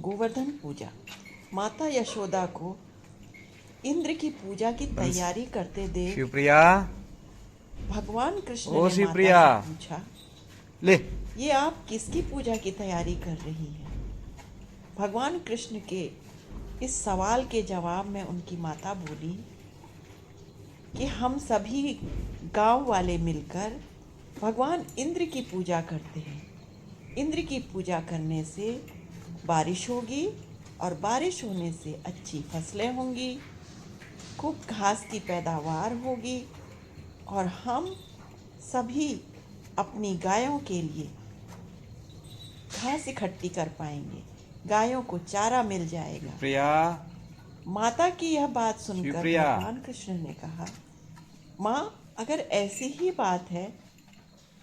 गोवर्धन पूजा। माता यशोदा को इंद्र की पूजा की तैयारी करते देख शिवप्रिया, भगवान कृष्ण ओ ने माता शिवप्रिया, से पूछा, ले। ये आप किसकी पूजा की तैयारी कर रही हैं? भगवान कृष्ण के इस सवाल के जवाब में उनकी माता बोली कि हम सभी गांव वाले मिलकर भगवान इंद्र की पूजा करते हैं। इंद्र की पूजा करने से बारिश होगी और बारिश होने से अच्छी फसलें होंगी, खूब घास की पैदावार होगी और हम सभी अपनी गायों के लिए घास इकट्ठी कर पाएंगे, गायों को चारा मिल जाएगा। प्रिया, माता की यह बात सुनकर शिवप्रिया, भगवान कृष्ण ने कहा, माँ, अगर ऐसी ही बात है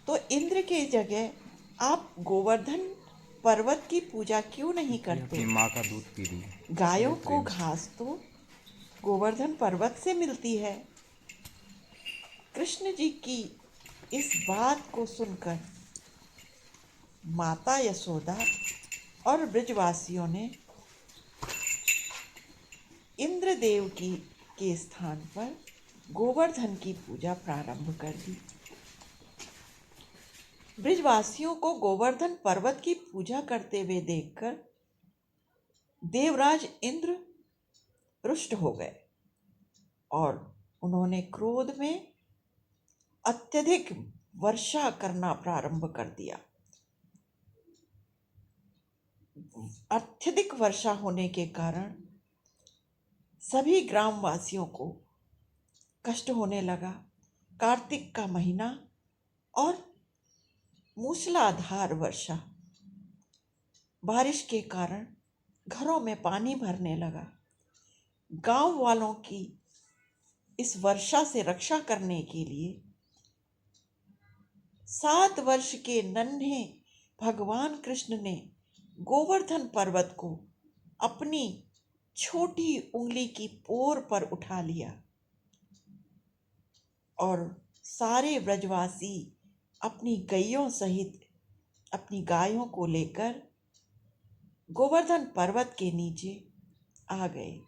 तो इंद्र की जगह आप गोवर्धन पर्वत की पूजा क्यों नहीं करते? अपनी माँ का दूध पी रही है। गायों को घास तो गोवर्धन पर्वत से मिलती है। कृष्ण जी की इस बात को सुनकर माता यशोदा और ब्रजवासियों ने इंद्रदेव की के स्थान पर गोवर्धन की पूजा प्रारंभ कर दी। ब्रजवासियों को गोवर्धन पर्वत की पूजा करते हुए देखकर देवराज इंद्र रुष्ट हो गए और उन्होंने क्रोध में अत्यधिक वर्षा करना प्रारंभ कर दिया। अत्यधिक वर्षा होने के कारण सभी ग्रामवासियों को कष्ट होने लगा। कार्तिक का महीना और मूसलाधार वर्षा, बारिश के कारण घरों में पानी भरने लगा। गांव वालों की इस वर्षा से रक्षा करने के लिए 7 वर्ष के नन्हे भगवान कृष्ण ने गोवर्धन पर्वत को अपनी छोटी उंगली की पोर पर उठा लिया और सारे ब्रजवासी अपनी गैयों सहित अपनी गायों को लेकर गोवर्धन पर्वत के नीचे आ गए।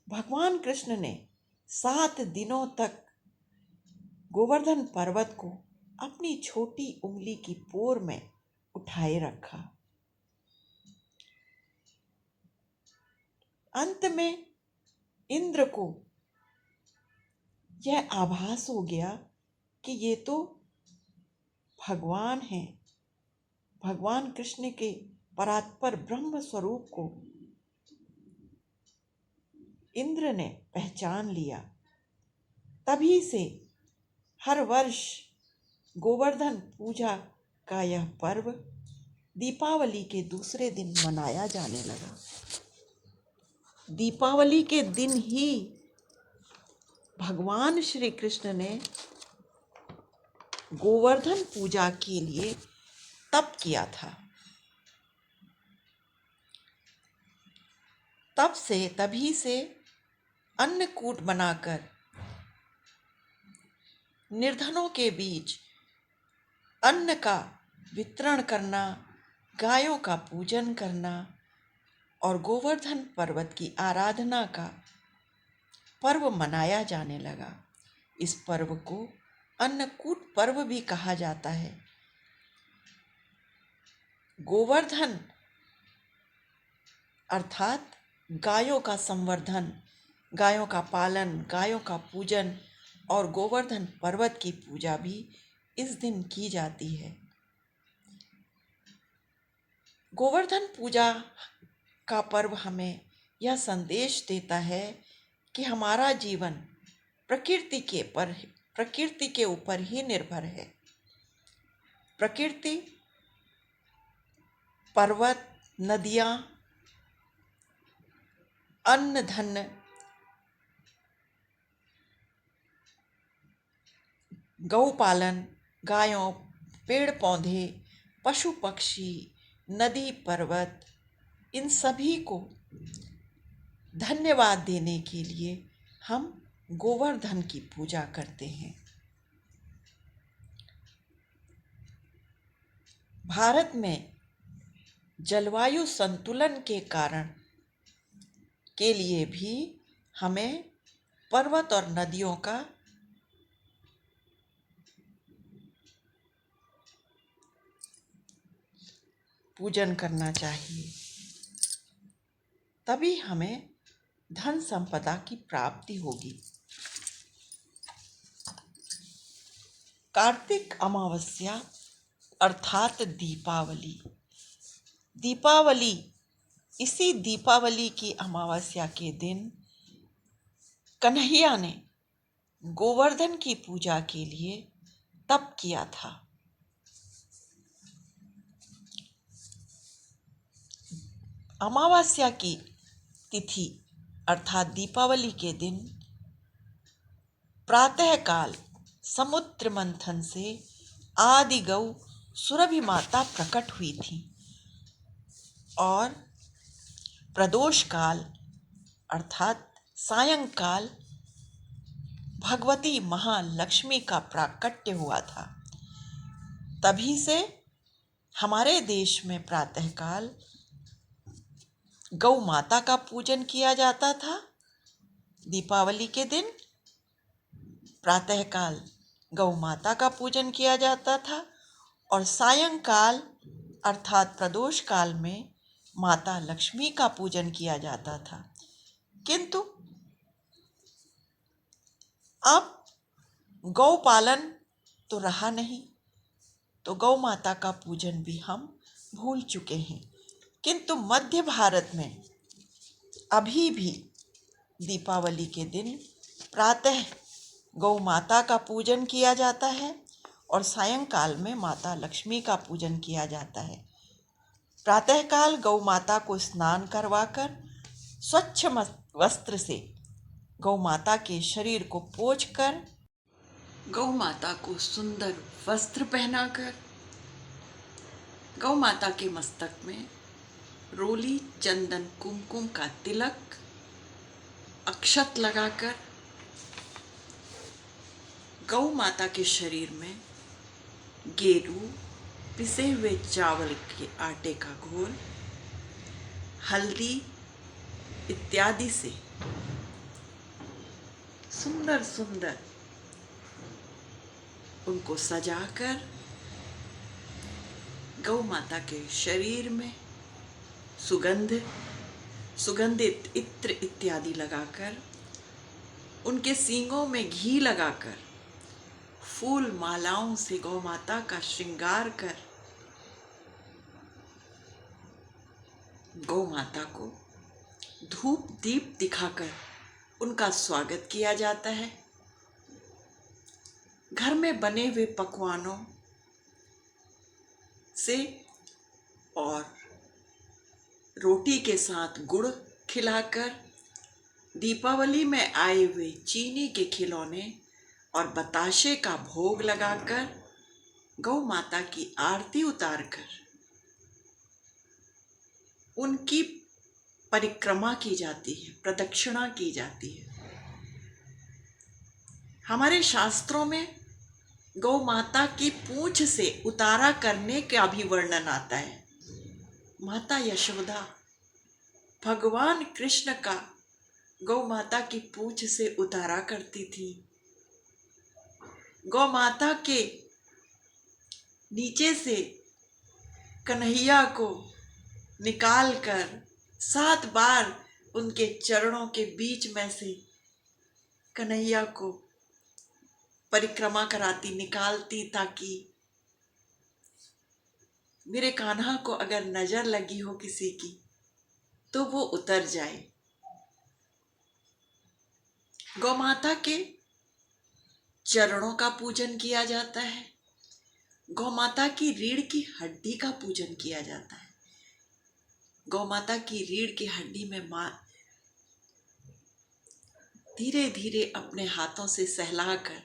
भगवान कृष्ण ने 7 दिनों तक गोवर्धन पर्वत को अपनी छोटी उंगली की पोर में उठाए रखा। अंत में इंद्र को यह आभास हो गया कि ये तो भगवान हैं। भगवान कृष्ण के परात्पर ब्रह्म स्वरूप को इंद्र ने पहचान लिया। तभी से हर वर्ष गोवर्धन पूजा का यह पर्व दीपावली के दूसरे दिन मनाया जाने लगा। दीपावली के दिन ही भगवान श्री कृष्ण ने गोवर्धन पूजा के लिए तप किया था। तभी से अन्नकूट बनाकर निर्धनों के बीच अन्न का वितरण करना, गायों का पूजन करना और गोवर्धन पर्वत की आराधना का पर्व मनाया जाने लगा। इस पर्व को अन्नकूट पर्व भी कहा जाता है। गोवर्धन अर्थात गायों का संवर्धन, गायों का पालन, गायों का पूजन और गोवर्धन पर्वत की पूजा भी इस दिन की जाती है। गोवर्धन पूजा का पर्व हमें यह संदेश देता है कि हमारा जीवन प्रकृति के ऊपर ही निर्भर है। प्रकृति, पर्वत, नदियाँ, अन्न धन, गौपालन, गायों, पेड़ पौधे, पशु पक्षी, नदी पर्वत, इन सभी को धन्यवाद देने के लिए हम गोवर्धन की पूजा करते हैं। भारत में जलवायु संतुलन के कारण के लिए भी हमें पर्वत और नदियों का पूजन करना चाहिए। तभी हमें धन संपदा की प्राप्ति होगी। कार्तिक अमावस्या अर्थात दीपावली। दीपावली, इसी दीपावली की अमावस्या के दिन कन्हैया ने गोवर्धन की पूजा के लिए तप किया था। अमावस्या की तिथि अर्थात दीपावली के दिन प्रातःकाल समुद्र मंथन से आदि गौ सुरभि माता प्रकट हुई थी और प्रदोष काल अर्थात सायंकाल भगवती महालक्ष्मी का प्राकट्य हुआ था। तभी से हमारे देश में प्रातःकाल गौ माता का पूजन किया जाता था। दीपावली के दिन प्रातःकाल गौ माता का पूजन किया जाता था और सायंकाल अर्थात प्रदोष काल में माता लक्ष्मी का पूजन किया जाता था। किंतु अब गौ पालन तो रहा नहीं, तो गौ माता का पूजन भी हम भूल चुके हैं। किंतु मध्य भारत में अभी भी दीपावली के दिन प्रातः गौ माता का पूजन किया जाता है और सायंकाल में माता लक्ष्मी का पूजन किया जाता है। प्रातःकाल गौ माता को स्नान करवाकर स्वच्छ वस्त्र से गौ माता के शरीर को पोंछकर गौ माता को सुंदर वस्त्र पहनाकर गौ माता के मस्तक में रोली चंदन कुमकुम का तिलक अक्षत लगाकर गौ माता के शरीर में गेरू, पिसे हुए चावल के आटे का घोल, हल्दी इत्यादि से सुंदर सुंदर उनको सजाकर गौ माता के शरीर में सुगंधित इत्र इत्यादि लगाकर उनके सींगों में घी लगाकर फूल मालाओं से गौ माता का श्रृंगार कर गौ माता को धूप दीप दिखाकर उनका स्वागत किया जाता है। घर में बने हुए पकवानों से और रोटी के साथ गुड़ खिलाकर दीपावली में आए हुए चीनी के खिलौने और बताशे का भोग लगाकर गौ माता की आरती उतारकर उनकी परिक्रमा की जाती है, प्रदक्षिणा की जाती है। हमारे शास्त्रों में गौ माता की पूंछ से उतारा करने का भी वर्णन आता है। माता यशोदा भगवान कृष्ण का गौ माता की पूंछ से उतारा करती थी। गौ माता के नीचे से कन्हैया को निकालकर 7 बार उनके चरणों के बीच में से कन्हैया को परिक्रमा कराती, निकालती, ताकि मेरे कान्हा को अगर नजर लगी हो किसी की तो वो उतर जाए। गौ माता के चरणों का पूजन किया जाता है। गौ माता की रीढ़ की हड्डी का पूजन किया जाता है। गौ माता की रीढ़ की हड्डी में मां धीरे धीरे अपने हाथों से सहलाकर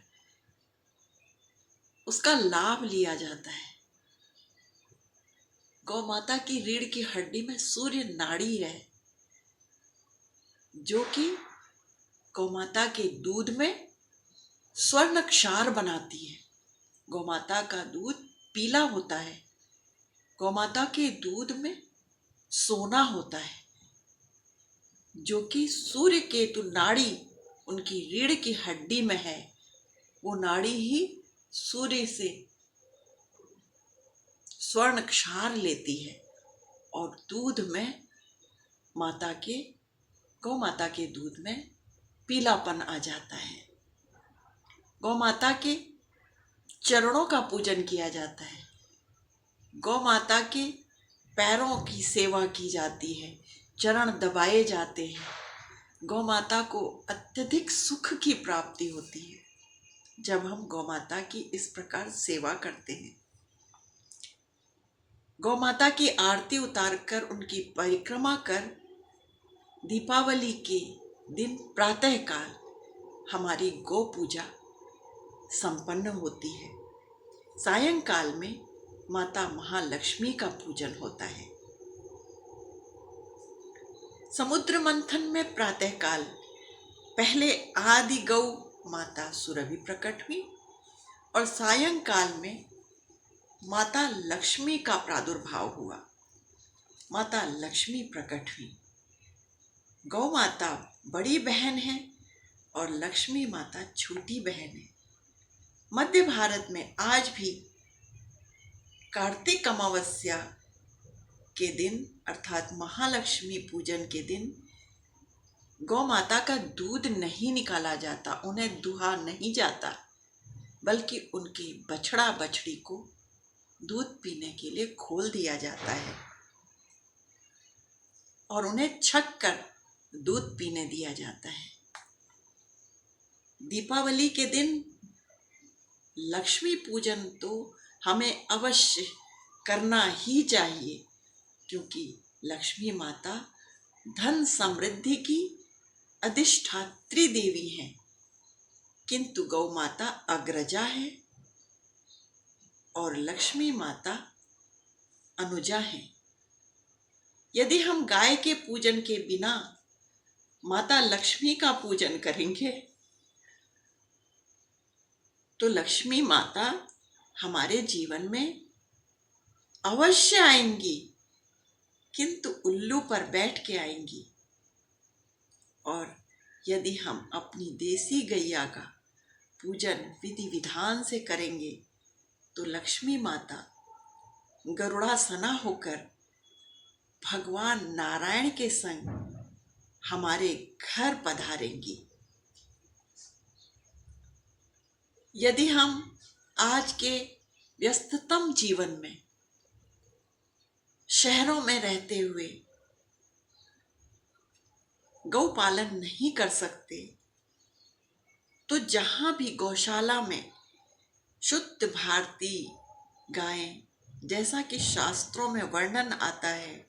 उसका लाभ लिया जाता है। गौ माता की रीढ़ की हड्डी में सूर्य नाड़ी है, जो कि गौ माता के दूध में स्वर्ण क्षार बनाती है। गौ माता का दूध पीला होता है। गौ माता के दूध में सोना होता है, जो कि सूर्य केतु नाड़ी उनकी रीढ़ की हड्डी में है। वो नाड़ी ही सूर्य से स्वर्ण क्षार लेती है और दूध में गौ माता के दूध में पीलापन आ जाता है। गौ माता के चरणों का पूजन किया जाता है। गौ माता के पैरों की सेवा की जाती है, चरण दबाए जाते हैं। गौ माता को अत्यधिक सुख की प्राप्ति होती है जब हम गौ माता की इस प्रकार सेवा करते हैं। गौ माता की आरती उतारकर उनकी परिक्रमा कर दीपावली के दिन प्रातःकाल हमारी गौ पूजा संपन्न होती है। सायंकाल में माता महालक्ष्मी का पूजन होता है। समुद्र मंथन में प्रातःकाल पहले आदि गौ माता सुरभि प्रकट हुई और सायंकाल में माता लक्ष्मी का प्रादुर्भाव हुआ। माता लक्ष्मी प्रकट हुई। गौ माता बड़ी बहन है और लक्ष्मी माता छोटी बहन है। मध्य भारत में आज भी कार्तिक अमावस्या के दिन अर्थात महालक्ष्मी पूजन के दिन गौ माता का दूध नहीं निकाला जाता, उन्हें दुहा नहीं जाता, बल्कि उनकी बछड़ा बछड़ी को दूध पीने के लिए खोल दिया जाता है और उन्हें छक कर दूध पीने दिया जाता है। दीपावली के दिन लक्ष्मी पूजन तो हमें अवश्य करना ही चाहिए, क्योंकि लक्ष्मी माता धन समृद्धि की अधिष्ठात्री देवी है, किंतु गौ माता अग्रजा है और लक्ष्मी माता अनुजा है। यदि हम गाय के पूजन के बिना माता लक्ष्मी का पूजन करेंगे तो लक्ष्मी माता हमारे जीवन में अवश्य आएंगी, किंतु उल्लू पर बैठ के आएंगी। और यदि हम अपनी देसी गैया का पूजन विधि विधान से करेंगे तो लक्ष्मी माता गरुड़ासना होकर भगवान नारायण के संग हमारे घर पधारेंगी। यदि हम आज के व्यस्ततम जीवन में शहरों में रहते हुए गौ पालन नहीं कर सकते, तो जहां भी गौशाला में शुद्ध भारतीय गायें, जैसा कि शास्त्रों में वर्णन आता है,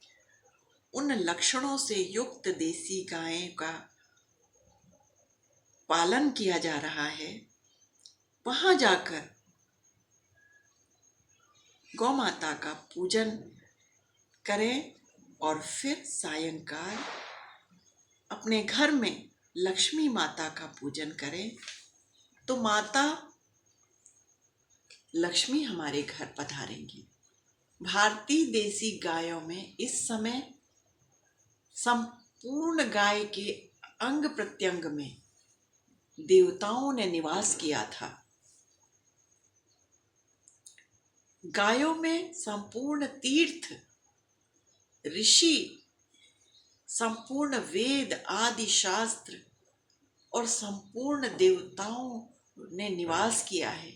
उन लक्षणों से युक्त देसी गायें का पालन किया जा रहा है, वहां जाकर गौ माता का पूजन करें और फिर सायंकाल अपने घर में लक्ष्मी माता का पूजन करें, तो माता लक्ष्मी हमारे घर पधारेंगी। भारतीय देसी गायों में इस समय संपूर्ण गाय के अंग प्रत्यंग में देवताओं ने निवास किया था। गायों में संपूर्ण तीर्थ, ऋषि, संपूर्ण वेद आदि शास्त्र और संपूर्ण देवताओं ने निवास किया है।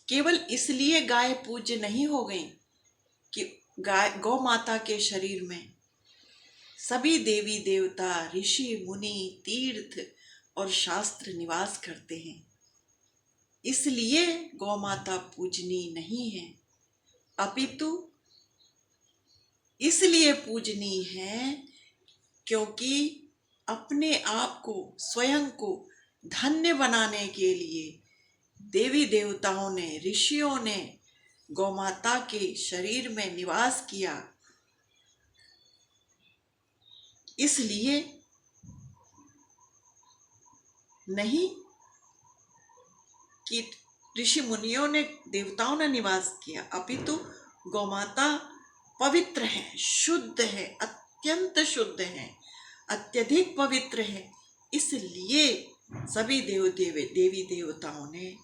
केवल इसलिए गाय पूज्य नहीं हो गई कि गौ माता के शरीर में सभी देवी देवता, ऋषि मुनि, तीर्थ और शास्त्र निवास करते हैं, इसलिए गौ माता पूजनीय नहीं है, अपितु इसलिए पूजनीय है क्योंकि अपने आप को, स्वयं को धन्य बनाने के लिए देवी देवताओं ने, ऋषियों ने गौ माता के शरीर में निवास किया। इसलिए नहीं कि ऋषि मुनियों ने, देवताओं ने निवास किया, अपितु गौमाता पवित्र है, शुद्ध है, अत्यंत शुद्ध है, अत्यधिक पवित्र है। इसलिए सभी देवी देवताओं ने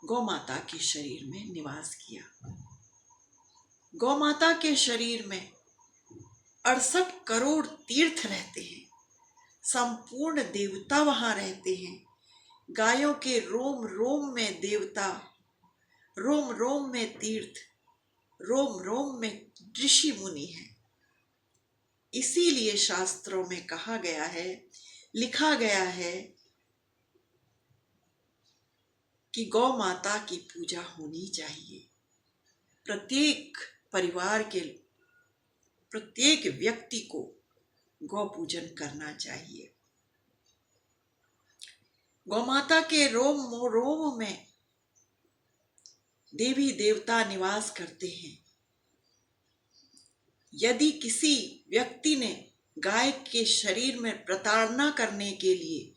गौमाता के शरीर में निवास किया। गौमाता के शरीर में 68 करोड़ तीर्थ रहते हैं। संपूर्ण देवता वहां रहते हैं। गायों के रोम रोम में देवता, रोम रोम में तीर्थ, रोम रोम में ऋषि मुनि हैं। इसीलिए शास्त्रों में कहा गया है, लिखा गया है कि गौ माता की पूजा होनी चाहिए। प्रत्येक परिवार के प्रत्येक व्यक्ति को गौ पूजन करना चाहिए। गौ माता के रोम रोम में देवी देवता निवास करते हैं। यदि किसी व्यक्ति ने गाय के शरीर में प्रताड़ना करने के लिए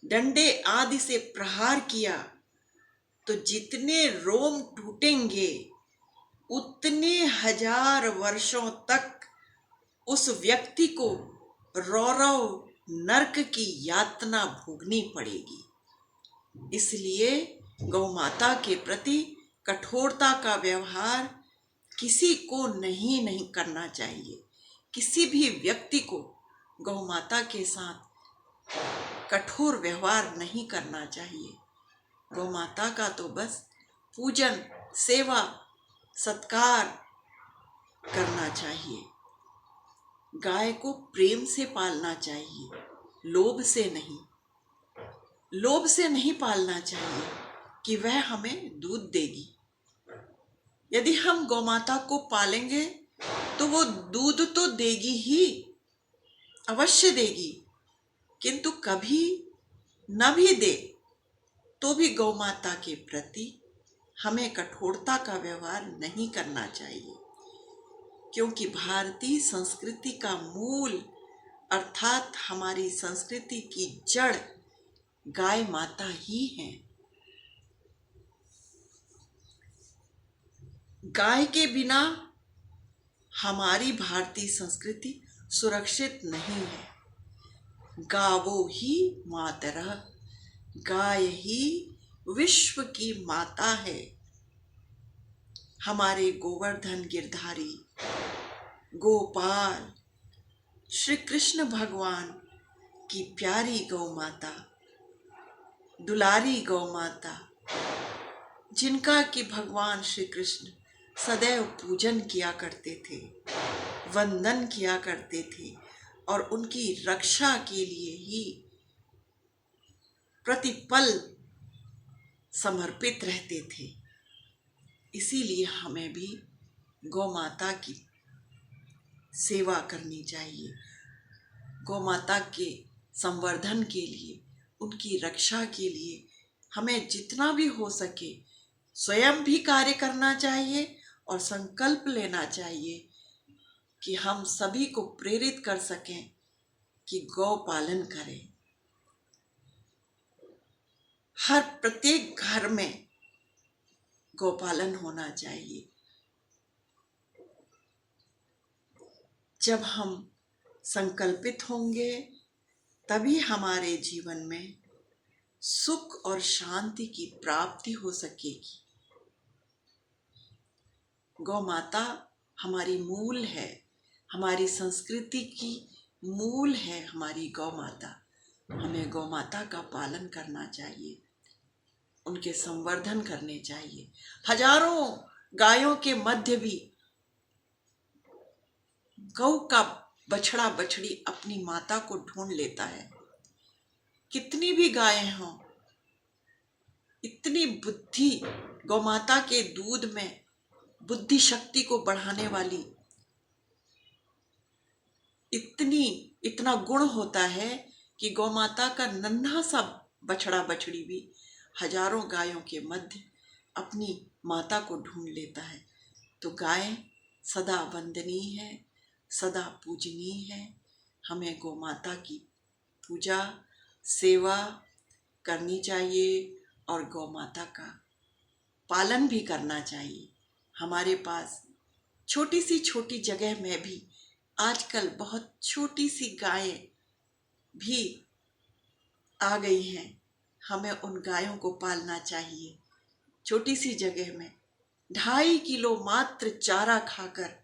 डंडे आदि से प्रहार किया तो जितने रोम टूटेंगे उतने हजार वर्षों तक उस व्यक्ति को रौरव नरक की यातना भोगनी पड़ेगी। इसलिए गौ माता के प्रति कठोरता का व्यवहार किसी को नहीं करना चाहिए। किसी भी व्यक्ति को गौ माता के साथ कठोर व्यवहार नहीं करना चाहिए। गौ माता का तो बस पूजन, सेवा, सत्कार करना चाहिए। गाय को प्रेम से पालना चाहिए, लोभ से नहीं। लोभ से नहीं पालना चाहिए कि वह हमें दूध देगी। यदि हम गौमाता को पालेंगे तो वो दूध तो देगी ही, अवश्य देगी, किंतु कभी न भी दे तो भी गौमाता के प्रति हमें कठोरता का व्यवहार नहीं करना चाहिए, क्योंकि भारतीय संस्कृति का मूल अर्थात हमारी संस्कृति की जड़ गाय माता ही है। गाय के बिना हमारी भारतीय संस्कृति सुरक्षित नहीं है। गावो ही मातरः, गाय ही विश्व की माता है। हमारे गोवर्धन गिरधारी गोपाल श्री कृष्ण भगवान की प्यारी गौ माता, दुलारी गौ माता, जिनका कि भगवान श्री कृष्ण सदैव पूजन किया करते थे, वंदन किया करते थे और उनकी रक्षा के लिए ही प्रतिपल समर्पित रहते थे। इसीलिए हमें भी गौ माता की सेवा करनी चाहिए। गौ माता के संवर्धन के लिए, उनकी रक्षा के लिए हमें जितना भी हो सके स्वयं भी कार्य करना चाहिए और संकल्प लेना चाहिए कि हम सभी को प्रेरित कर सकें कि गौ पालन करें। हर प्रत्येक घर में गौपालन होना चाहिए। जब हम संकल्पित होंगे तभी हमारे जीवन में सुख और शांति की प्राप्ति हो सकेगी। गौ माता हमारी मूल है, हमारी संस्कृति की मूल है हमारी गौ माता। हमें गौ माता का पालन करना चाहिए, उनके संवर्धन करने चाहिए। हजारों गायों के मध्य भी गौ का बछड़ा बछड़ी अपनी माता को ढूंढ लेता है। कितनी भी गायें हों, इतनी बुद्धि गौ माता के दूध में बुद्धि शक्ति को बढ़ाने वाली इतना गुण होता है कि गौ माता का नन्हा सा बछड़ा बछड़ी भी हजारों गायों के मध्य अपनी माता को ढूंढ लेता है। तो गाय सदा वंदनीय है, सदा पूजनीय है। हमें गौ माता की पूजा, सेवा करनी चाहिए और गौ माता का पालन भी करना चाहिए। हमारे पास छोटी जगह में भी आजकल बहुत छोटी सी गायें भी आ गई हैं। हमें उन गायों को पालना चाहिए। छोटी सी जगह में 2.5 किलो मात्र चारा खाकर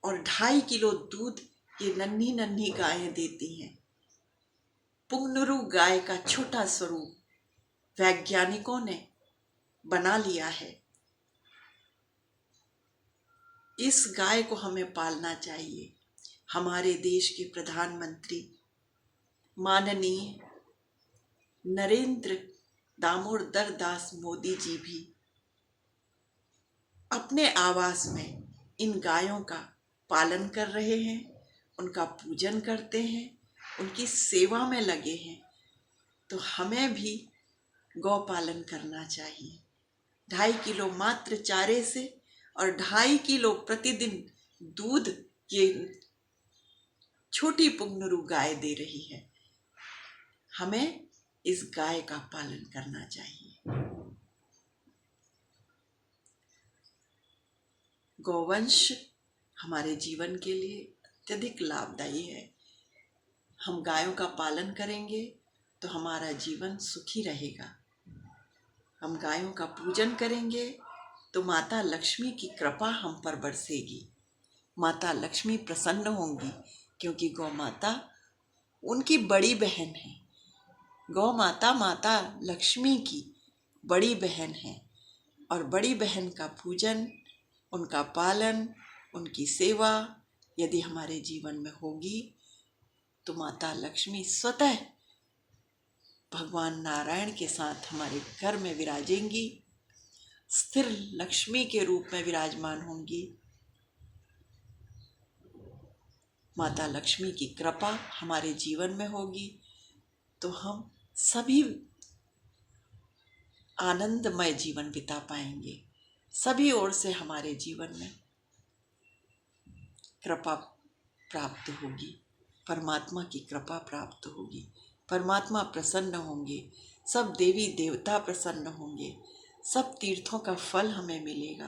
और 2.5 किलो दूध ये नन्ही नन्ही गायें देती हैं। पुंगनुरु गाय का छोटा स्वरूप वैज्ञानिकों ने बना लिया है। इस गाय को हमें पालना चाहिए। हमारे देश के प्रधानमंत्री माननीय नरेंद्र दामोदर दास मोदी जी भी अपने आवास में इन गायों का पालन कर रहे हैं, उनका पूजन करते हैं, उनकी सेवा में लगे हैं। तो हमें भी गौ पालन करना चाहिए। 2.5 किलो मात्र चारे से और 2.5 किलो प्रतिदिन दूध ये छोटी पुंगनुरु गाय दे रही है। हमें इस गाय का पालन करना चाहिए। गौवंश हमारे जीवन के लिए अत्यधिक लाभदायी है। हम गायों का पालन करेंगे तो हमारा जीवन सुखी रहेगा। हम गायों का पूजन करेंगे तो माता लक्ष्मी की कृपा हम पर बरसेगी। माता लक्ष्मी प्रसन्न होंगी क्योंकि गौ माता उनकी बड़ी बहन है। गौ माता माता लक्ष्मी की बड़ी बहन है और बड़ी बहन का पूजन, उनका पालन, उनकी सेवा यदि हमारे जीवन में होगी तो माता लक्ष्मी स्वतः भगवान नारायण के साथ हमारे घर में विराजेंगी, स्थिर लक्ष्मी के रूप में विराजमान होंगी। माता लक्ष्मी की कृपा हमारे जीवन में होगी तो हम सभी आनंदमय जीवन बिता पाएंगे। सभी ओर से हमारे जीवन में कृपा प्राप्त होगी, परमात्मा की कृपा प्राप्त होगी, परमात्मा प्रसन्न होंगे, सब देवी देवता प्रसन्न होंगे, सब तीर्थों का फल हमें मिलेगा,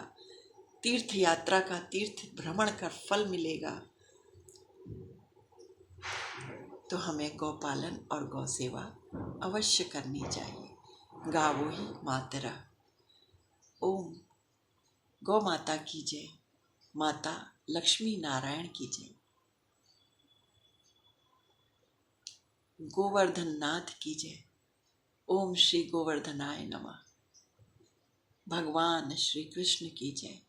तीर्थ यात्रा का, तीर्थ भ्रमण का फल मिलेगा। तो हमें गौपालन और गौ सेवा अवश्य करनी चाहिए। गावो ही मातरा। ओम गौ माता की जय, माता लक्ष्मी नारायण की जय, गोवर्धन नाथ की जय। ओम श्री गोवर्धनाय नमः। भगवान श्री कृष्ण की जय।